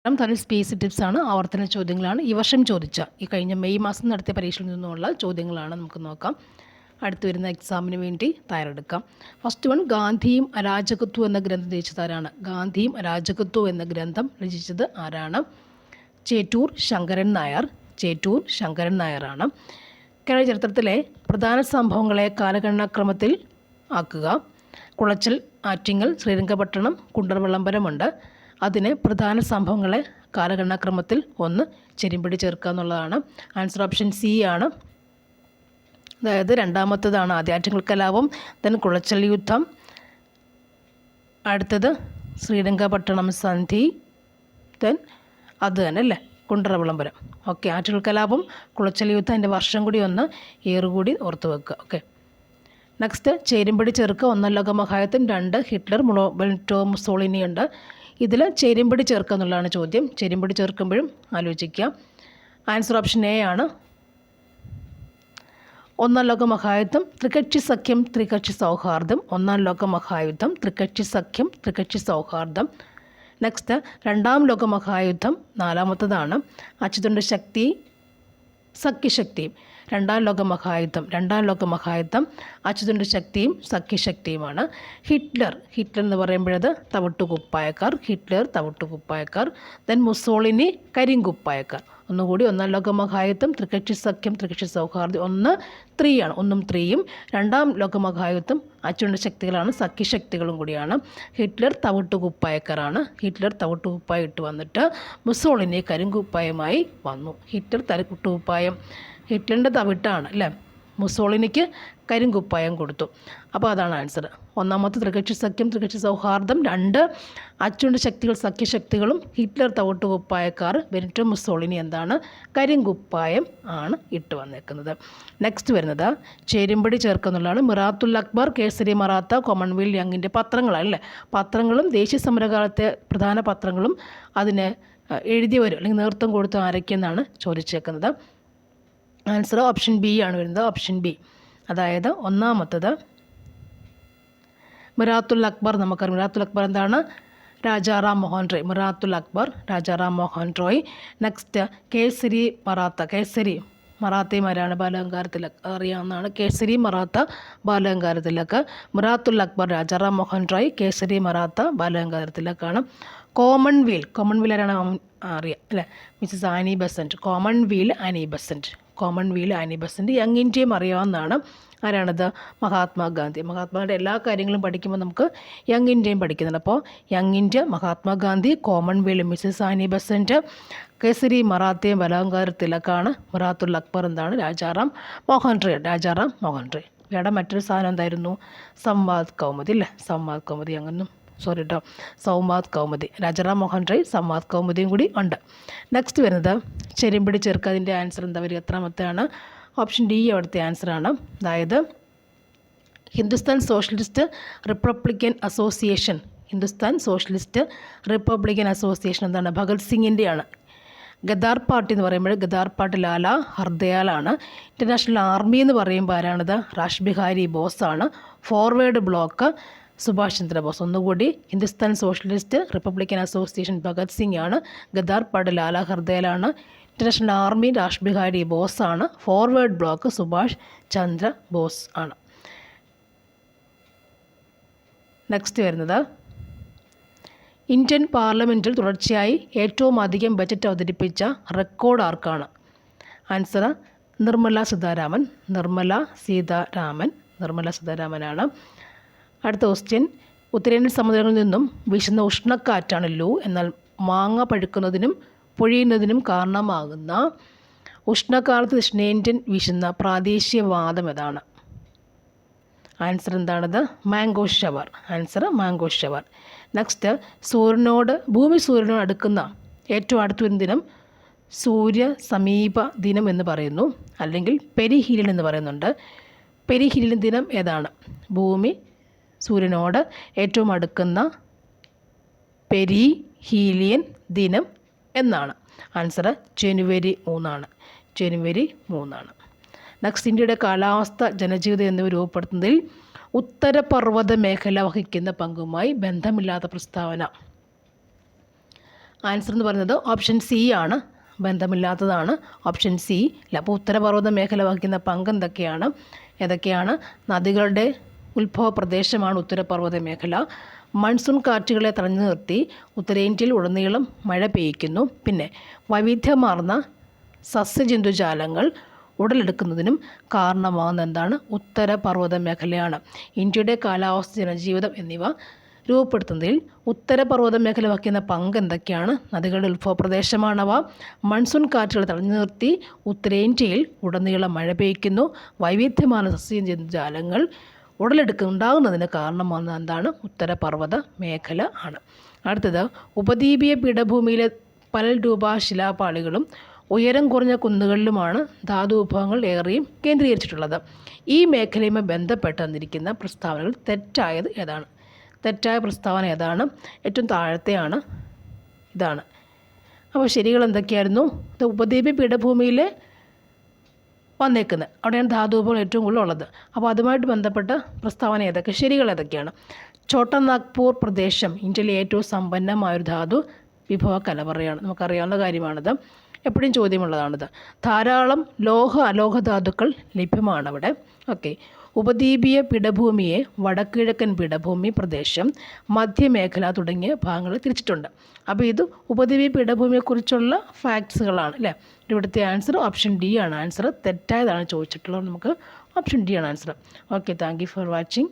തന്നെ സ്പേസ് ടിപ്സാണ്, ആവർത്തന ചോദ്യങ്ങളാണ്. ഈ വർഷം ചോദിച്ച ഈ കഴിഞ്ഞ മെയ് മാസം നടത്തിയ പരീക്ഷയിൽ നിന്നുമുള്ള ചോദ്യങ്ങളാണ്. നമുക്ക് നോക്കാം. അടുത്ത് വരുന്ന എക്സാമിന് വേണ്ടി തയ്യാറെടുക്കാം. ഫസ്റ്റ് വൺ, ഗാന്ധിയും അരാജകത്വം എന്ന ഗ്രന്ഥം രചിച്ചത് ആരാണ്? ഗാന്ധിയും അരാജകത്വം എന്ന ഗ്രന്ഥം രചിച്ചത് ആരാണ്? ചേറ്റൂർ ശങ്കരൻ നായർ. ചേറ്റൂർ ശങ്കരൻ നായരാണ്. കേരള ചരിത്രത്തിലെ പ്രധാന സംഭവങ്ങളെ കാലഗണനാക്രമത്തിൽ ആക്കുക. കുളച്ചൽ, ആറ്റിങ്ങൽ, ശ്രീരംഗപട്ടണം, കുണ്ടർ വിളംബരമുണ്ട്. അതിന് പ്രധാന സംഭവങ്ങളെ കാലഗണനാക്രമത്തിൽ ഒന്ന് ചെരിമ്പടി ചേർക്കുക എന്നുള്ളതാണ്. ആൻസർ ഓപ്ഷൻ സി ആണ്. അതായത് രണ്ടാമത്തേതാണ് ആദ്യാറ്റിങ്ങൽ കലാപം, ദെൻ കുളച്ചൽ യുദ്ധം, അടുത്തത് ശ്രീരംഗപട്ടണം സന്ധി, ദെൻ അത് തന്നെ അല്ലേ കുണ്ടറ വിളംബരം. ഓക്കെ, ആറ്റിങ്ങൽ കലാപം, കുളച്ചൽ യുദ്ധം, അതിൻ്റെ വർഷം കൂടി ഒന്ന് ഏറുകൂടി ഓർത്ത് വെക്കുക. ഓക്കെ, നെക്സ്റ്റ് ചേരുംപടി ചേർക്കുക. ഒന്നാം ലോക മഹായുദ്ധം, 2 ഹിറ്റ്ലർ, ബെനിറ്റോ മുസോളിനി ഉണ്ട്. ഇതിൽ ചേരുംപടി ചേർക്കുക എന്നുള്ളതാണ് ചോദ്യം. ചേരുംപടി ചേർക്കുമ്പോഴും ആലോചിക്കുക. ആൻസർ ഓപ്ഷൻ എ ആണ്. ഒന്നാം ലോക മഹായുദ്ധം, ത്രികക്ഷി സഖ്യം, ത്രികക്ഷി സൗഹാർദ്ദം. ഒന്നാം ലോക മഹായുദ്ധം, ത്രികക്ഷി സഖ്യം, ത്രികക്ഷി സൗഹാർദ്ദം. നെക്സ്റ്റ് രണ്ടാം ലോക മഹായുദ്ധം, നാലാമത്തതാണ്. അച്ചുതണ്ട് ശക്തി, സഖ്യശക്തിയും. രണ്ടാം ലോക മഹായുദ്ധം അച്ചുതണ്ട് ശക്തിയും സഖ്യശക്തിയുമാണ്. ഹിറ്റ്ലർ എന്ന് പറയുമ്പോഴത് തവിട്ടുകുപ്പായക്കാർ. Then Mussolini കരിങ്കുപ്പായക്കാർ. ഒന്നുകൂടി, ഒന്നാം ലോക മഹായുദ്ധം, ത്രികക്ഷി സഖ്യം, ത്രികക്ഷി സൗഹാർദ്ദം, 1, 3 ആണ്. 1ഉം 3യും. രണ്ടാം ലോക മഹായുദ്ധം അച്ചുതണ്ട് ശക്തികളാണ്, സഖ്യശക്തികളും കൂടിയാണ്. ഹിറ്റ്ലർ തവിട്ടുകുപ്പായക്കാരാണ്. ഹിറ്റ്ലർ തവിട്ടുകുപ്പായം ഇട്ട് വന്നിട്ട് മുസോളിനി കരിങ്കുപ്പായമായി വന്നു. ഹിറ്റ്ലർ തവിട്ടുകുപ്പായം, ഹിറ്റ്ലറിൻ്റെ തവിട്ടാണ് അല്ലേ, മുസോളിനിക്ക് കരിങ്കുപ്പായം കൊടുത്തു. അപ്പോൾ അതാണ് ആൻസർ. ഒന്നാമത്തെ ത്രികക്ഷി സഖ്യം, ത്രികക്ഷി സൗഹാർദ്ദം. 2 അച്ചുതണ്ട് ശക്തികൾ, സഖ്യശക്തികളും. ഹിറ്റ്ലർ തവിട്ടുകുപ്പായക്കാർ. ബെനിറ്റോ മുസോളിനി എന്താണ്? കരിങ്കുപ്പായം ആണ് ഇട്ട് വന്നേക്കുന്നത്. നെക്സ്റ്റ് വരുന്നത് ചേരുംപടി ചേർക്കുന്നുള്ളതാണ്. മിറാത്തുൽ അക്ബർ, കേസരി മറാത്ത, കോമൺവെൽത്ത് യങ്ങിൻ്റെ പത്രങ്ങളല്ലേ, പത്രങ്ങളും ദേശീയ സമരകാലത്തെ പ്രധാന പത്രങ്ങളും അതിന് എഴുതിയവരും അല്ലെങ്കിൽ നേതൃത്വം കൊടുത്ത ആരൊക്കെയെന്നാണ് ചോദിച്ചേക്കുന്നത്. ആൻസർ ഓപ്ഷൻ ബി ആണ് വരുന്നത്. ഓപ്ഷൻ ബി, അതായത് ഒന്നാമത്തത് മിറാത്തുൽ അക്ബർ. നമുക്കറിയാം മിറാത്തുൽ അക്ബർ എന്താണ്? രാജാറാം മോഹൻ റോയ്. മിറാത്തുൽ അക്ബർ രാജാറാം മോഹൻ റോയ്. നെക്സ്റ്റ് കേസരി മറാത്തയുമാരാണ് ബാലഗംഗാധര തിലക്, അറിയാവുന്നതാണ്. കേസരി മറാത്ത ബാലഗംഗാധര തിലക്. മിറാത്തുൽ അക്ബർ രാജാറാം മോഹൻ റോയ്, കേസരി മറാത്ത ബാലഗംഗാധര തിലകാണ്. കോമൺവെൽത്ത് ആരാണ്? അറിയാം അല്ലേ, Mrs Annie Besant. Commonwealth Annie Besant. Young ഇന്ത്യയും അറിയാവുന്നതാണ്. ആരാണത്? മഹാത്മാഗാന്ധിയുടെ എല്ലാ കാര്യങ്ങളും പഠിക്കുമ്പോൾ നമുക്ക് യങ് ഇന്ത്യയും പഠിക്കുന്നുണ്ട്. അപ്പോൾ young India, Mahatma Gandhi, Commonwealth Mrs Annie Besant, Kesari മറാത്തയും ബാലഗംഗാധര തിലകാണ്. മിറാത്തുൽ അക്ബർ എന്താണ്? രാജാറാം മോഹൻ റോയ്. ഇവിടെ മറ്റൊരു സാധനം എന്തായിരുന്നു? സംവാദ് കൗമുദി അല്ലേ, സംവാദ് കൗമുദി. സൗവാദ് കൗമുദി. രാജാറാം മോഹൻ റോയ്, സംവാദ് കൗമുദിയും കൂടി ഉണ്ട്. നെക്സ്റ്റ് വരുന്നത് ചെരുമ്പടി ചേർക്കുക. അതിൻ്റെ ആൻസർ എന്താ വരിക? എത്രാമത്തെയാണ്? ഓപ്ഷൻ ഡി അവിടുത്തെ ആൻസറാണ്. അതായത് ഹിന്ദുസ്ഥാൻ സോഷ്യലിസ്റ്റ് റിപ്പബ്ലിക്കൻ അസോസിയേഷൻ എന്താണ്? ഭഗത് സിംഗിൻ്റെയാണ്. ഗദാർ പാർട്ടി എന്ന് പറയുമ്പോൾ ഗദാർ പാർട്ടി ലാല ഹർദയാലാണ്. ഇൻ്റർനാഷണൽ ആർമി എന്ന് പറയുമ്പോൾ ആരാണത്? റാഷ് ബിഹാരി ബോസാണ്. Forward bloc Subhash Chandrabose. ഒന്നുകൂടി, Hindustan socialist republican association Bhagat Singh ആണ്. ഗദാർ പാർട്ടി ലാല ഹർദയാലാണ്. ഇൻ്റർനാഷണൽ ആർമി റാഷ് ബിഹാരി ബോസ് ആണ്. ഫോർവേഡ് ബ്ലോക്ക് സുഭാഷ് ചന്ദ്ര ബോസ് ആണ്. നെക്സ്റ്റ് വരുന്നത് ഇന്ത്യൻ പാർലമെൻറ്റിൽ തുടർച്ചയായി ഏറ്റവും അധികം ബജറ്റ് അവതരിപ്പിച്ച റെക്കോർഡ് ആർക്കാണ്? ആൻസർ നിർമ്മല സീതാരാമനാണ്. അടുത്ത ക്വസ്റ്റ്യൻ, ഉത്തരേന്ത്യൻ സമുദ്രങ്ങളിൽ നിന്നും വീശുന്ന ഉഷ്ണക്കാറ്റാണ് ലൂ. എന്നാൽ മാങ്ങ പഴുക്കുന്നതിനും പൊഴിയുന്നതിനും കാരണമാകുന്ന ഉഷ്ണകാലത്ത് ദക്ഷിണേന്ത്യൻ വീശുന്ന പ്രാദേശിക വാദം ഏതാണ്? ആൻസർ എന്താണത്? Mango shower. നെക്സ്റ്റ്, ഭൂമി സൂര്യനോട് അടുക്കുന്ന ഏറ്റവും അടുത്ത വരുന്ന ദിനം സൂര്യ സമീപ ദിനം എന്ന് പറയുന്നു, അല്ലെങ്കിൽ പെരിഹീലിയൻ എന്ന് പറയുന്നുണ്ട്. പെരിഹീലിയൻ ദിനം ഏതാണ്? ഭൂമി സൂര്യനോട് ഏറ്റവും അടുക്കുന്ന പെരിഹീലിയൻ ദിനം എന്നാണ്. ആൻസർ ജനുവരി 3 ആണ്. നെക്സ്റ്റ്, ഇന്ത്യയുടെ കാലാവസ്ഥ, ജനജീവിതം എന്നിവ രൂപപ്പെടുത്തുന്നതിൽ ഉത്തരപർവ്വത മേഖല വഹിക്കുന്ന പങ്കുമായി ബന്ധമില്ലാത്ത പ്രസ്താവന. ആൻസർ എന്ന് പറയുന്നത് ഓപ്ഷൻ സി ആണ്, ബന്ധമില്ലാത്തതാണ് ഓപ്ഷൻ സി ഇല്ല. അപ്പോൾ ഉത്തരപർവ്വത മേഖല വഹിക്കുന്ന പങ്ക് ഏതൊക്കെയാണ്? നദികളുടെ ഉത്ഭവ പ്രദേശമാണ് ഉത്തരപർവ്വത മേഖല. മൺസൂൺ കാറ്റുകളെ തടഞ്ഞു നിർത്തി ഉത്തരേന്ത്യയിൽ ഉടനീളം മഴ പെയ്യിക്കുന്നു. പിന്നെ വൈവിധ്യമാർന്ന സസ്യജന്തുജാലങ്ങൾ ഉടലെടുക്കുന്നതിനും കാരണമാകുന്ന എന്താണ്? ഉത്തരപർവ്വത മേഖലയാണ്. ഇന്ത്യയുടെ കാലാവസ്ഥ, ജനജീവിതം എന്നിവ രൂപപ്പെടുത്തുന്നതിൽ ഉത്തരപർവ്വത മേഖല വഹിക്കുന്ന പങ്ക് എന്തൊക്കെയാണ്? നദികളുടെ ഉത്ഭവ പ്രദേശമാണവ. മൺസൂൺ കാറ്റുകൾ തടഞ്ഞു നിർത്തി ഉത്തരേന്ത്യയിൽ ഉടനീളം മഴ പെയ്യ്ക്കുന്നു. വൈവിധ്യമാർന്ന സസ്യജന്തുജാലങ്ങൾ ഉണ്ടാകുന്നതിന് കാരണമാകുന്നത് എന്താണ്? ഉത്തരപർവ്വത മേഖല ആണ്. അടുത്തത്, ഉപദ്വീപീയ പീഠഭൂമിയിലെ പലരൂപ ശിലാപാളികളും ഉയരം കുറഞ്ഞ കുന്നുകളിലുമാണ് ധാതു വിഭവങ്ങൾ ഏറെയും കേന്ദ്രീകരിച്ചിട്ടുള്ളത്. ഈ മേഖലയുമായി ബന്ധപ്പെട്ട് തന്നിരിക്കുന്ന പ്രസ്താവനകൾ തെറ്റായത് ഏതാണ്? തെറ്റായ പ്രസ്താവന ഏതാണ്? ഏറ്റവും താഴത്തെയാണ്, ഇതാണ്. അപ്പോൾ ശരികൾ എന്തൊക്കെയായിരുന്നു? ഇത് ഉപദ്വീപീയ പീഠഭൂമിയിൽ വന്നേക്കുന്നത്, അവിടെയാണ് ധാതുവിഭവങ്ങൾ ഏറ്റവും കൂടുതൽ ഉള്ളത്. അപ്പോൾ അതുമായിട്ട് ബന്ധപ്പെട്ട പ്രസ്താവന ഏതൊക്കെ, ശരികൾ ഏതൊക്കെയാണ്? ഛോട്ടാ നാഗ്പൂർ പ്രദേശം ഇന്ത്യയിലെ ഏറ്റവും സമ്പന്നമായൊരു ധാതു വിഭവ കലവറയാണ്. നമുക്കറിയാവുന്ന കാര്യമാണിത്, എപ്പോഴും ചോദ്യമുള്ളതാണിത്. ധാരാളം അലോഹ ധാതുക്കൾ ലഭ്യമാണ് അവിടെ. ഓക്കെ. ഉപദ്വീപീയ പീഠഭൂമിയെ വടക്കിഴക്കൻ പീഠഭൂമി പ്രദേശം, മധ്യമേഖല തുടങ്ങിയ ഭാഗങ്ങളിൽ തിരിച്ചിട്ടുണ്ട്. അപ്പോൾ ഇത് ഉപദ്വീപീയ പീഠഭൂമിയെക്കുറിച്ചുള്ള ഫാക്ട്സുകളാണ് അല്ലേ. ഇവിടുത്തെ ആൻസർ ഓപ്ഷൻ ഡി ആണ്. ആൻസർ തെറ്റായതാണ് ചോദിച്ചിട്ടുള്ളത്. നമുക്ക് ഓപ്ഷൻ ഡി ആണ് answer. Okay, thank you for watching.